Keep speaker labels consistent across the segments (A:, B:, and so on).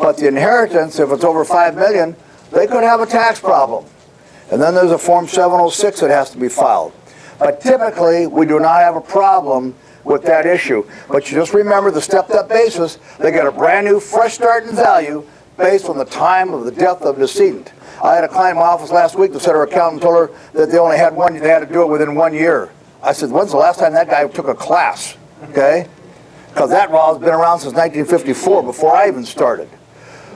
A: But the inheritance, if it's over $5 million, they could have a tax problem. And then there's a Form 706 that has to be filed. But typically, we do not have a problem with that issue. But you just remember the stepped-up basis, they get a brand new, fresh start in value based on the time of the death of the decedent. I had a client in my office last week that said her accountant told her that they only had they had to do it within 1 year. I said, when's the last time that guy took a class? Okay? Because that law has been around since 1954, before I even started.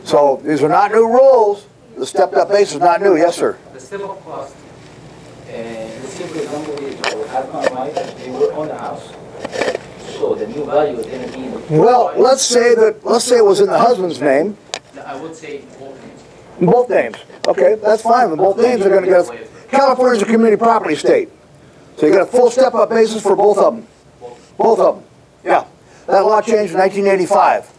A: So these are not new rules. The stepped-up basis is not new. Yes, sir?
B: The step-up cost, the simple example is our husband and wife, they were on the house. So the new value is going to be in the
A: Well, let's say it was in the husband's name.
B: I would say both names.
A: Both names. Okay, that's fine. Both names are going to get us. California's a community property state. So you get a full step-up basis for both of them. Both of them. Yeah. That law changed in 1985.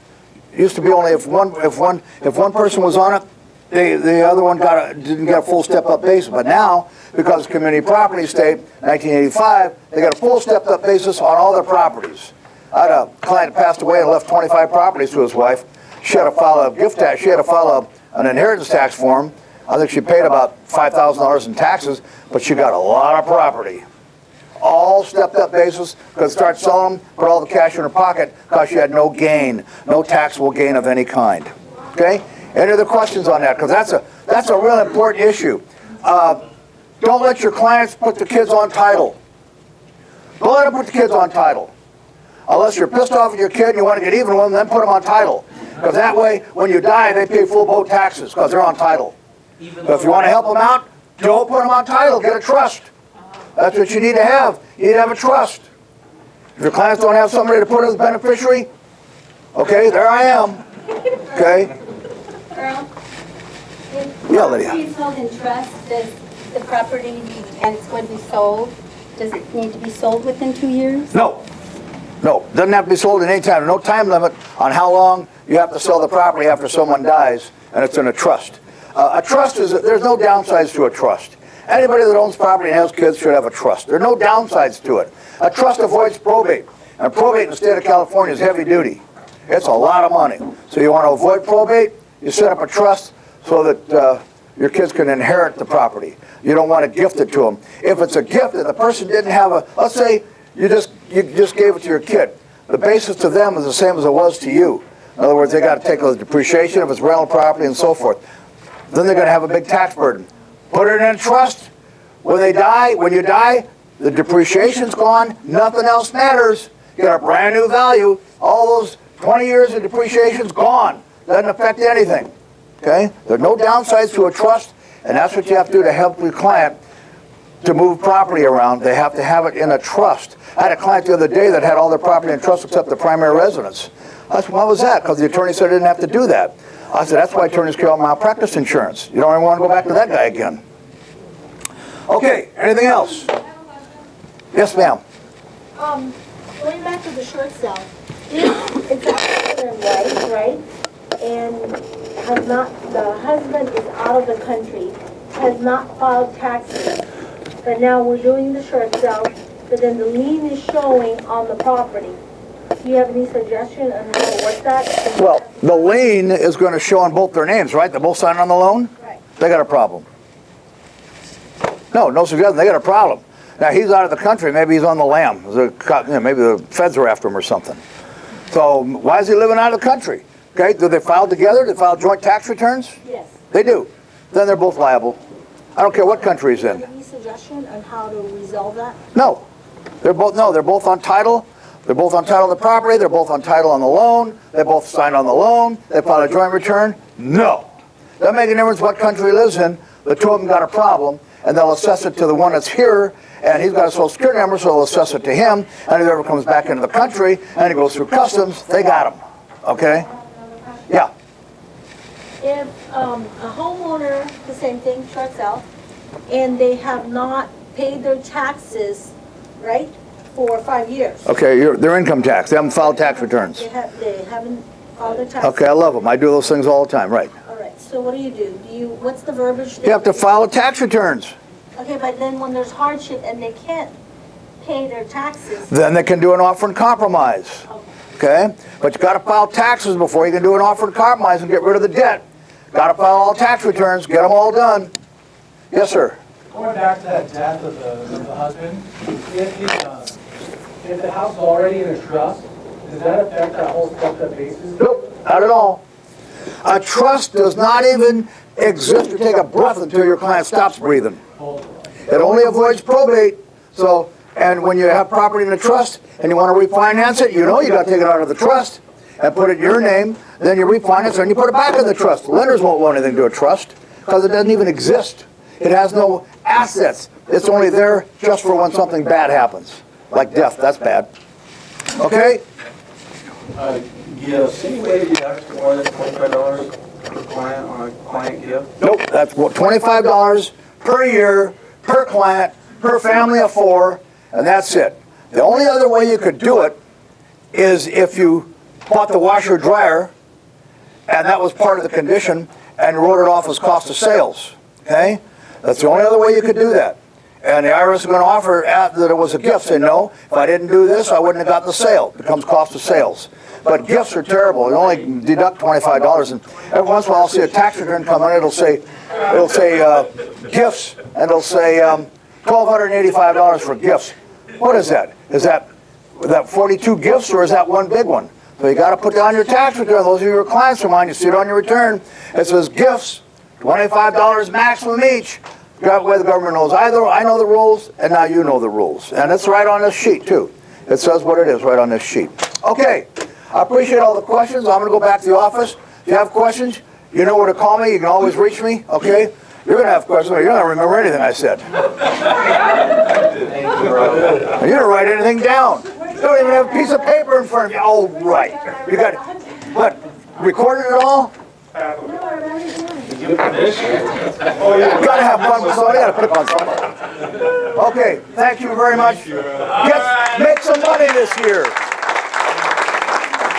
A: It used to be only if one person was on it, the other one didn't get a full step-up basis. But now, because it's community property state, 1985, they got a full stepped-up basis on all their properties. I had a client that passed away and left 25 properties to his wife. She had to file a gift tax. She had to file an inheritance tax form. I think she paid about $5,000 in taxes, but she got a lot of property. All stepped-up basis, could start selling them, put all the cash in her pocket because she had no gain, no taxable gain of any kind. Okay? Any other questions on that? Because that's a real important issue. Don't let your clients put the kids on title. Don't let them put the kids on title. Unless you're pissed off at your kid and you want to get even with them, then put them on title. Because that way, when you die, they pay full boat taxes because they're on title. So if you want to help them out, don't put them on title. Get a trust. That's what you need to have. You need to have a trust. If your clients don't have somebody to put as a beneficiary, okay, there I am. Okay?
C: Earl?
A: Yeah, Lydia.
C: If it's held in trust, does the property, and it's going to be sold, does it need to be sold within 2 years?
A: No. No. Doesn't have to be sold at any time. No time limit on how long you have to sell the property after someone dies, and it's in a trust. A trust there's no downsides to a trust. Anybody that owns property and has kids should have a trust. There are no downsides to it. A trust avoids probate. And probate in the state of California is heavy duty. It's a lot of money. So you want to avoid probate, you set up a trust so that your kids can inherit the property. You don't want to gift it to them. If it's a gift and the person didn't have let's say you just gave it to your kid. The basis to them is the same as it was to you. In other words, they got to take the depreciation if it's rental property and so forth. Then they're going to have a big tax burden. Put it in a trust. When you die, the depreciation's gone. Nothing else matters. You got a brand new value. All those 20 years of depreciation's gone. Doesn't affect anything. Okay? There are no downsides to a trust, and that's what you have to do to help your client to move property around. They have to have it in a trust. I had a client the other day that had all their property in trust except the primary residence. I said, why was that? Because the attorney said I didn't have to do that. I said, that's why attorneys carry out malpractice insurance. You don't even want to go back to that guy again. Okay, anything else? Yes, ma'am.
D: Going back to the short sale, if it's a husband and wife, right, and the husband is out of the country, has not filed taxes, but now we're doing the short sale, but then the lien is showing on the property. Do you have any suggestion on how to work that?
A: Well, the lien is going to show on both their names, right? They're both signed on the loan?
D: Right.
A: They got a problem. No suggestion. They got a problem. Now, he's out of the country. Maybe he's on the lam. Maybe the feds are after him or something. So why is he living out of the country? Okay, do they file together? Do they file joint tax returns?
D: Yes.
A: They do. Then they're both liable. I don't care what country he's in.
D: Any suggestion on how to resolve that?
A: No. They're both on title. They're both on title of the property. They're both on title on the loan. They both signed on the loan. They filed a joint return. No. Doesn't make a difference what country he lives in. The two of them got a problem, and they'll assess it to the one that's here, and he's got a social security number, so they'll assess it to him, and if he ever comes back into the country, and he goes through customs, they got him. Okay? Yeah.
D: If a homeowner, the same thing, short sale, and they have not paid their taxes, right, for 5 years.
A: Okay, their income tax. They haven't filed tax returns.
D: They haven't filed their taxes.
A: Okay, I love them. I do those things all the time, right.
D: All right, so what do? What's the verbiage?
A: You have to file tax returns.
D: Okay, but then when there's hardship and they can't pay their taxes.
A: Then they can do an offer in compromise.
D: Okay.
A: okay? But you gotta file taxes before you can do an offer to compromise and get rid of the debt. Gotta file all tax returns, get them all done. Yes, sir?
E: Going back to that death of the husband, if the house is already in a trust, does that affect that whole stepped-up basis?
A: Nope, not at all. A trust does not even exist or take a breath until your client stops breathing. It only avoids probate. So, and when you have property in a trust and you want to refinance it, you know you got to take it out of the trust and put it in your name. Then you refinance it and you put it back in the trust. Lenders won't loan anything to a trust because it doesn't even exist. It has no assets. It's only there just for when something bad happens, like death. That's bad. Okay?
F: Gifts, any way to deduct more than $25 per client on a client gift?
A: Nope. That's what, $25 per year, per client, per family of 4, and that's it. The only other way you could do it is if you bought the washer dryer and that was part of the condition and wrote it off as cost of sales. Okay? That's the only other way you could do that. And the IRS is going to offer that it was a gift. Say, no, if I didn't do this, I wouldn't have got the sale. It becomes cost of sales. But gifts are terrible. You only deduct $25. And every once in a while, I'll see a tax return come in. It'll say gifts, and it'll say $1,285 for gifts. What is that? Is that 42 gifts, or is that one big one? So you got to put down your tax return. Those are your clients of mine. You see it on your return. It says gifts, $25 maximum each. The way the government knows. I know the rules, and now you know the rules. And it's right on this sheet, too. It says what it is right on this sheet. Okay. I appreciate all the questions. I'm going to go back to the office. If you have questions, you know where to call me. You can always reach me, okay? You're going to have questions, but you're not going to remember anything I said. And you didn't write anything down. You don't even have a piece of paper in front of you. Oh, right. You got, what, recorded it all? You got to have fun with somebody. You got to pick on somebody. Okay, thank you very much. Make some money this year.